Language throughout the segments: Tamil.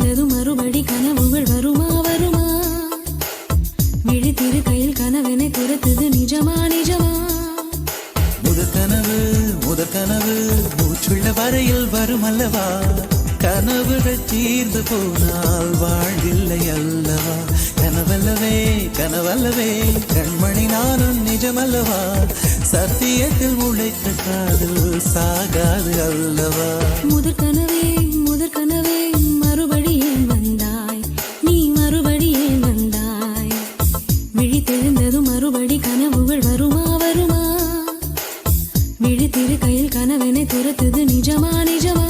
தெளிந்ததும் மறுபடி கனவுகள் வருமா வருமா? விழித்திரு கையில் கனவென துரத்துது நிஜமா நிஜமா? முதற் கனவு மூச்சுள்ள வரையில் வரும் அல்லவா? கனவுகள் தீர்ந்து போனால் வாழ்வில்லை அல்லவா? கனவல்லவே கண்மணி நானும் நிஜமல்லவா? சத்தியத்தில் உழைத்த காதல் சாகாது அல்லவா? முதற் கனவே மறுபடி ஏன் வந்தாய்? நீ மறுபடி ஏன் வந்தாய்? விழித்தெழுந்ததும் மறுபடி கனவுகள் வருமா வருமா? விழித்திரு கையில் கனவென துரத்துது நிஜமா நிஜமா?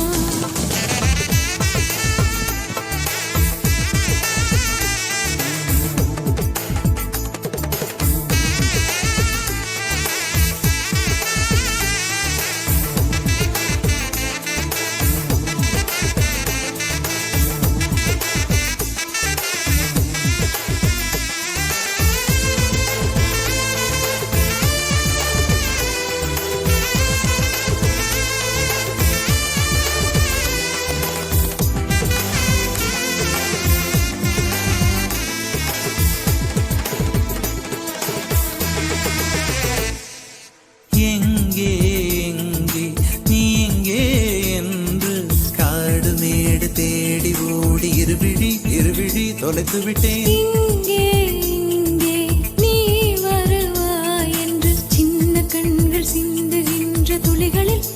தொலைத்து விட்டேன். இங்கே நீ வருவாய் என்று சின்ன கண்கள் சிந்துகின்ற துளிகளில்